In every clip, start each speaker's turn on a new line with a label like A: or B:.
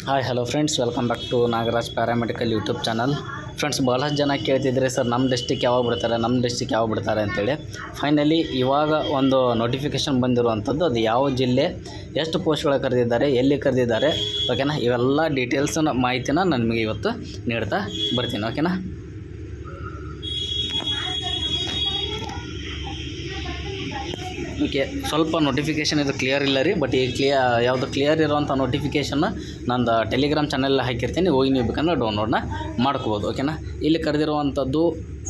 A: Hi hello friends, welcome back to Nagaraj paramedical YouTube channel. Friends, ಭಾಳಷ್ಟು ಜನ ಕೇಳ್ತಿದ್ರೆ sir ನಮ್ಮ district ಯಾವಾಗ ಬಿಡ್ತಾರೆ ಅಂತೇಳಿ. ಫೈನಲಿ ಇವಾಗ ಒಂದು ನೋಟಿಫಿಕೇಷನ್ ಬಂದಿರುವಂಥದ್ದು, ಅದು ಯಾವ ಜಿಲ್ಲೆ, ಎಷ್ಟು ಪೋಸ್ಟ್ಗಳು ಕರೆದಿದ್ದಾರೆ, ಎಲ್ಲಿ ಕರೆದಿದ್ದಾರೆ, ಓಕೆನಾ. ಇವೆಲ್ಲ ಡೀಟೇಲ್ಸನ್ನ ಮಾಹಿತಿನ ನಾನು ನಿಮಗೆ ಇವತ್ತು ನೀಡ್ತಾ ಬರ್ತೀನಿ, ಓಕೆನಾ. ಓಕೆ, ಸ್ವಲ್ಪ ನೋಟಿಫಿಕೇಷನ್ ಇದು ಕ್ಲಿಯರ್ ಇಲ್ಲ ರೀ, ಬಟ್ ಈ ಕ್ಲಿಯರ್ ಇರೋವಂಥ ನೋಟಿಫಿಕೇಷನ್ನ ನಂದು ಟೆಲಿಗ್ರಾಮ್ ಚಾನಲ್ ಹಾಕಿರ್ತೀನಿ, ಹೋಗಿ ನೀವು ಬೇಕಂದ್ರೆ ಡೌನ್ಲೋಡ್ನ ಮಾಡ್ಕೋಬೋದು, ಓಕೆನಾ. ಇಲ್ಲಿ ಕರೆದಿರುವಂಥದ್ದು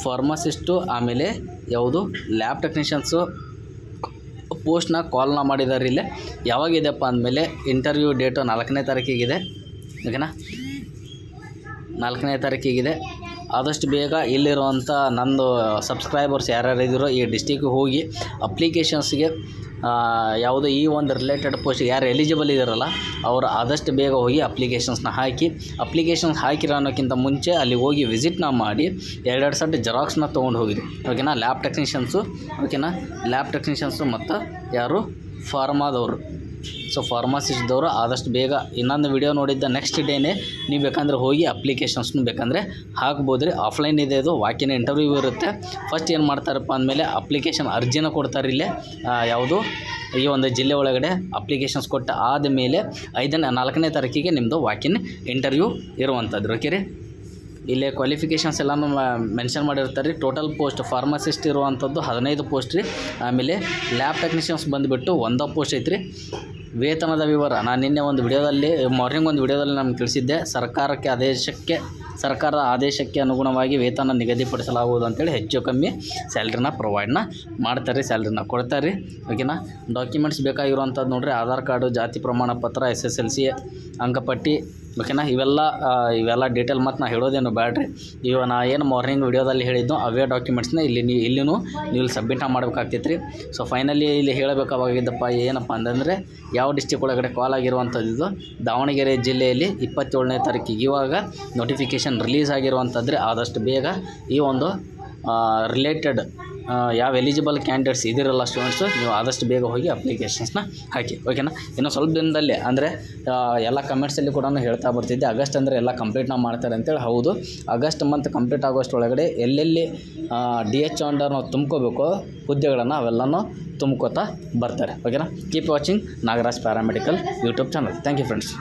A: ಫಾರ್ಮಸಿಸ್ಟು, ಆಮೇಲೆ ಯಾವುದು ಲ್ಯಾಬ್ ಟೆಕ್ನಿಷಿಯನ್ಸು ಪೋಸ್ಟ್ನ ಕಾಲ್ನ ಮಾಡಿದ್ದಾರೆ. ಇಲ್ಲಿ ಯಾವಾಗಿದೆಯಪ್ಪ ಅಂದಮೇಲೆ ಇಂಟರ್ವ್ಯೂ ಡೇಟು 4ನೇ ತಾರೀಕಿಗಿದೆ, ಓಕೆನಾ. 4ನೇ ತಾರೀಕಿಗಿದೆ. ಆದಷ್ಟು ಬೇಗ ಇಲ್ಲಿರುವಂಥ ನಂದು ಸಬ್ಸ್ಕ್ರೈಬರ್ಸ್ ಯಾರ್ಯಾರು ಇದ್ದೀರೋ ಈ ಡಿಸ್ಟಿಕ್ಗೆ ಹೋಗಿ ಅಪ್ಲಿಕೇಶನ್ಸ್ಗೆ ಯಾವುದು ಈ ಒಂದು ರಿಲೇಟೆಡ್ ಪೋಸ್ಟ್ ಯಾರು ಎಲಿಜಿಬಲ್ ಇದ್ದಾರಲ್ಲ ಅವರು ಆದಷ್ಟು ಬೇಗ ಹೋಗಿ ಅಪ್ಲಿಕೇಶನ್ಸ್ನ ಹಾಕಿರೋ ಅನ್ನೋಕ್ಕಿಂತ ಮುಂಚೆ ಅಲ್ಲಿ ಹೋಗಿ ವಿಸಿಟ್ನ ಮಾಡಿ 2 ಸೆಟ್ ಜೆರಾಕ್ಸ್ನ ತೊಗೊಂಡು ಹೋಗಿರಿ, ಓಕೆನಾ. ಲ್ಯಾಬ್ ಟೆಕ್ನಿಷಿಯನ್ಸು ಮತ್ತು ಯಾರು ಫಾರ್ಮಾದವರು, ಸೊ ಫಾರ್ಮಸಿಸ್ಟ್ದವರು ಆದಷ್ಟು ಬೇಗ ಇನ್ನೊಂದು ವಿಡಿಯೋ ನೋಡಿದ್ದ ನೆಕ್ಸ್ಟ್ ಡೇನೇ ನೀವು ಬೇಕಂದ್ರೆ ಹೋಗಿ ಅಪ್ಲಿಕೇಶನ್ಸ್ನು ಬೇಕಂದರೆ ಹಾಕ್ಬೋದು ರೀ. ಆಫ್ಲೈನ್ ಇದೆ, ಇದು ವಾಕಿನ ಇಂಟರ್ವ್ಯೂ ಇರುತ್ತೆ. ಫಸ್ಟ್ ಏನು ಮಾಡ್ತಾರಪ್ಪ ಅಂದಮೇಲೆ ಅಪ್ಲಿಕೇಶನ್ ಅರ್ಜಿನ ಕೊಡ್ತಾರೆ ಇಲ್ಲೇ, ಯಾವುದು ಈ ಒಂದು ಜಿಲ್ಲೆ ಒಳಗಡೆ ಅಪ್ಲಿಕೇಶನ್ಸ್ ಕೊಟ್ಟ ಆದಮೇಲೆ 4ನೇ ತಾರೀಕಿಗೆ ನಿಮ್ಮದು ವಾಕಿನ್ ಇಂಟರ್ವ್ಯೂ ಇರುವಂಥದ್ದು, ಓಕೆ ರೀ. ಇಲ್ಲೇ ಕ್ವಾಲಿಫಿಕೇಷನ್ಸ್ ಎಲ್ಲನೂ ಮೆನ್ಷನ್ ಮಾಡಿರ್ತಾರೆ ರೀ. ಟೋಟಲ್ ಪೋಸ್ಟ್ ಫಾರ್ಮಸಿಸ್ಟ್ ಇರುವಂಥದ್ದು 15 ಪೋಸ್ಟ್ ರೀ. ಆಮೇಲೆ ಲ್ಯಾಬ್ ಟೆಕ್ನಿಷಿಯನ್ಸ್ ಬಂದುಬಿಟ್ಟು 1 ಪೋಸ್ಟ್ ಐತ್ರಿ. ವೇತನದ ವಿವರ ನಾನು ನಿನ್ನೆ ಒಂದು ವಿಡಿಯೋದಲ್ಲಿ ಮಾರ್ನಿಂಗ್ ಒಂದು ವಿಡಿಯೋದಲ್ಲಿ ನಮ್ಗೆ ತಿಳಿಸಿದ್ದೆ. ಸರ್ಕಾರದ ಆದೇಶಕ್ಕೆ ಅನುಗುಣವಾಗಿ ವೇತನ ನಿಗದಿಪಡಿಸಲಾಗುವುದು ಅಂತೇಳಿ ಹೆಚ್ಚು ಕಮ್ಮಿ ಸ್ಯಾಲ್ರಿನ ಪ್ರೊವೈಡ್ನ ಮಾಡ್ತಾರೆ, ಸ್ಯಾಲ್ರಿನ ಕೊಡ್ತಾರೆ, ಓಕೆನಾ. ಡಾಕ್ಯುಮೆಂಟ್ಸ್ ಬೇಕಾಗಿರುವಂಥದ್ದು ನೋಡಿರಿ, ಆಧಾರ್ ಕಾರ್ಡು, ಜಾತಿ ಪ್ರಮಾಣ ಪತ್ರ, SSLC ಅಂಕಪಟ್ಟಿ, ಓಕೆನಾ. ಇವೆಲ್ಲ ಡೀಟೇಲ್ ಮತ್ತು ನಾನು ಹೇಳೋದೇನು ಬೇಡ್ರಿ. ನಾ ಏನು ಮಾರ್ನಿಂಗ್ ವಿಡಿಯೋದಲ್ಲಿ ಹೇಳಿದ್ದು ಅವೇ ಡಾಕ್ಯುಮೆಂಟ್ಸ್ನ ಇಲ್ಲಿನೂ ನೀವು ಸಬ್ಮಿಟ್ ಮಾಡಬೇಕಾಗ್ತೈತೆ ರೀ. ಸೊ ಫೈನಲಿ ಇಲ್ಲಿ ಹೇಳಬೇಕಾಗಿದ್ದಪ್ಪ ಏನಪ್ಪ ಅಂತಂದರೆ ಯಾವ ಡಿಸ್ಟಿಕ್ ಒಳಗಡೆ ಕಾಲ್ ಆಗಿರುವಂಥದ್ದು ದಾವಣಗೆರೆ ಜಿಲ್ಲೆಯಲ್ಲಿ 27ನೇ ತಾರೀಕಿಗೆ ಇವಾಗ ನೋಟಿಫಿಕೇಷನ್ ರಿಲೀಸ್ ಆಗಿರುವಂಥದ್ದರೆ ಆದಷ್ಟು ಬೇಗ ಈ ಒಂದು ರಿಲೇಟೆಡ್ ಯಾವ ಎಲಿಜಿಬಲ್ ಕ್ಯಾಂಡಿಡೇಟ್ಸ್ ಇದಿರಲ್ಲ ಸ್ಟೂಡೆಂಟ್ಸು, ನೀವು ಆದಷ್ಟು ಬೇಗ ಹೋಗಿ ಅಪ್ಲಿಕೇಶನ್ಸ್ನ ಹಾಕಿ, ಓಕೆನಾ. ಇನ್ನು ಸ್ವಲ್ಪ ದಿನದಲ್ಲಿ ಅಂದರೆ ಎಲ್ಲ ಕಮೆಂಟ್ಸಲ್ಲಿ ಕೂಡ ಹೇಳ್ತಾ ಬರ್ತಿದ್ದೆ, ಆಗಸ್ಟ್ ಅಂದರೆ ಎಲ್ಲ ಕಂಪ್ಲೀಟ್ನ ಮಾಡ್ತಾರೆ ಅಂತೇಳಿ. ಹೌದು, ಆಗಸ್ಟ್ ಮಂತ್ ಕಂಪ್ಲೀಟ್ ಆಗೋಷ್ಟು ಒಳಗಡೆ ಎಲ್ಲೆಲ್ಲಿ DH ಅಂಡರ್ ನಾವು ತುಂಬ್ಕೋಬೇಕು ಹುದ್ದೆಗಳನ್ನು ಅವೆಲ್ಲನೂ ತುಂಬ್ಕೋತಾ ಬರ್ತಾರೆ, ಓಕೆನಾ. Keep watching Nagaraj paramedical YouTube channel. Thank you friends.